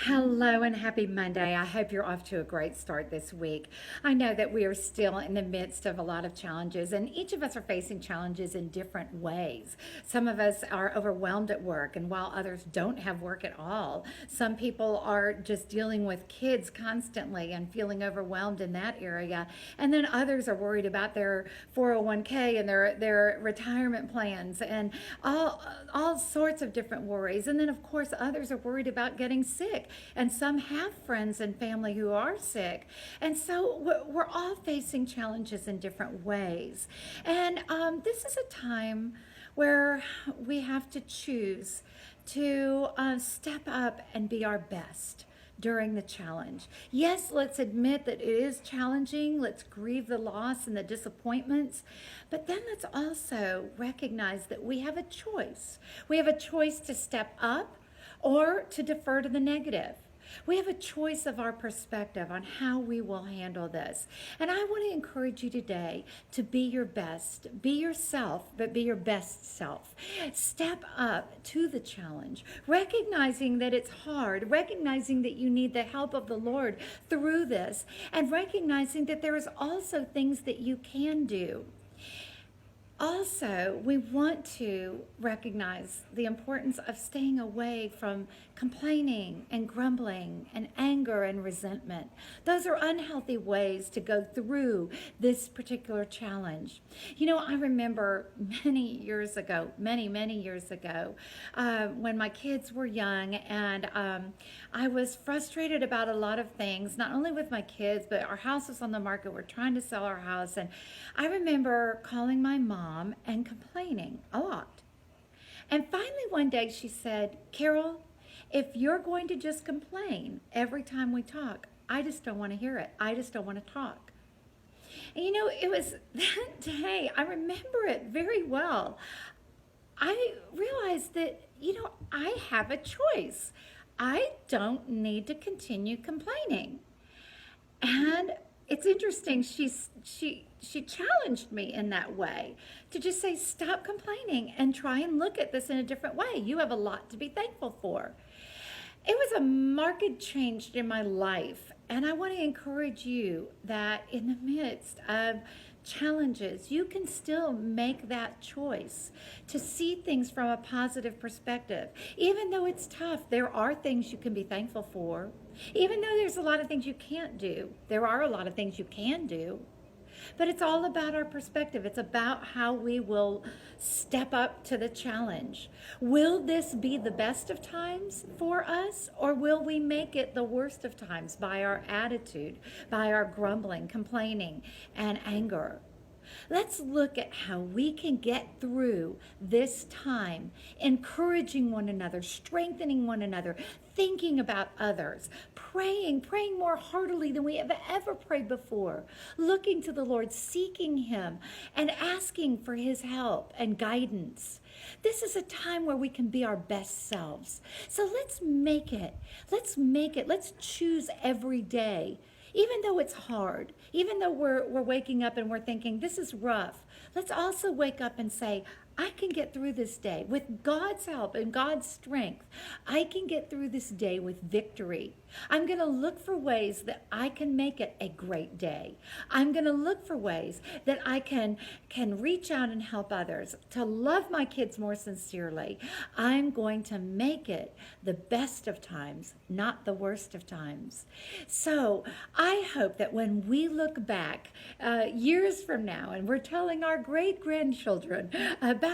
Hello and happy Monday. I hope you're off to a great start this week. I know that we are still in the midst of a lot of challenges, and each of us are facing challenges in different ways. Some of us are overwhelmed at work, and while others don't have work at all, some people are just dealing with kids constantly and feeling overwhelmed in that area. And then others are worried about their 401k and their retirement plans and all sorts of different worries. And then, of course, others are worried about getting sick, and some have friends and family who are sick. And so we're all facing challenges in different ways. And this is a time where we have to choose to step up and be our best during the challenge. Yes, let's admit that it is challenging. Let's grieve the loss and the disappointments. But then let's also recognize that we have a choice. We have a choice to step up or to defer to the negative. We have a choice of our perspective on how we will handle this. And I want to encourage you today to be your best. Be yourself, but be your best self. Step up to the challenge, recognizing that it's hard, recognizing that you need the help of the Lord through this, and recognizing that there is also things that you can do. Also, we want to recognize the importance of staying away from complaining and grumbling and anger and resentment. Those are unhealthy ways to go through this particular challenge. You know, I remember many years ago, many years ago, when my kids were young, and I was frustrated about a lot of things, not only with my kids, but our house was on the market. We're trying to sell our house. And I remember calling my mom and complaining a lot. And finally, one day she said, Carol, if you're going to just complain every time we talk, I just don't want to hear it. I just don't want to talk. And you know, it was that day, I remember it very well. I realized that, I have a choice. I don't need to continue complaining. And it's interesting, she challenged me in that way to just say, stop complaining and try and look at this in a different way. You have a lot to be thankful for. It was a marked change in my life. And I want to encourage you that in the midst of challenges, you can still make that choice to see things from a positive perspective. Even though it's tough, there are things you can be thankful for. Even though there's a lot of things you can't do, there are a lot of things you can do. But it's all about our perspective. It's about how we will step up to the challenge. Will this be the best of times for us, or will we make it the worst of times by our attitude, by our grumbling, complaining, and anger? Let's look at how we can get through this time, encouraging one another, strengthening one another, thinking about others, praying more heartily than we have ever prayed before, looking to the Lord, seeking Him, and asking for His help and guidance. This is a time where we can be our best selves. So let's make it. Let's choose every day. Even though it's hard, even though we're waking up and we're thinking, this is rough, let's also wake up and say, I can get through this day with God's help and God's strength. I can get through this day with victory. I'm going to look for ways that I can make it a great day. I'm going to look for ways that I can reach out and help others, to love my kids more sincerely. I'm going to make it the best of times, not the worst of times. So I hope that when we look back years from now and we're telling our great-grandchildren about,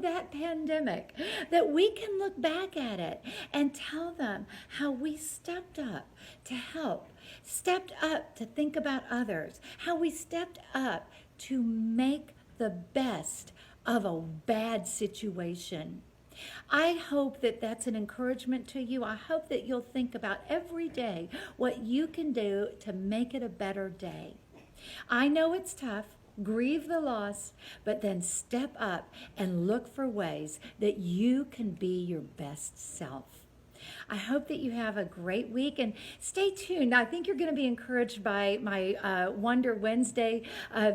that pandemic, that we can look back at it and tell them how we stepped up to help, stepped up to think about others, how we stepped up to make the best of a bad situation. I hope that that's an encouragement to you. I hope that you'll think about every day what you can do to make it a better day. I know it's tough. Grieve the loss, but then step up and look for ways that you can be your best self. I hope that you have a great week and stay tuned. I think you're going to be encouraged by my Wonder Wednesday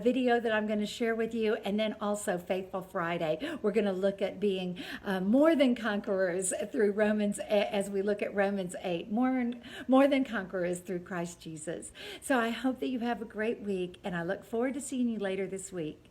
video that I'm going to share with you, and then also Faithful Friday. We're going to look at being more than conquerors through Romans, as we look at Romans 8, more than conquerors through Christ Jesus. So I hope that you have a great week, and I look forward to seeing you later this week.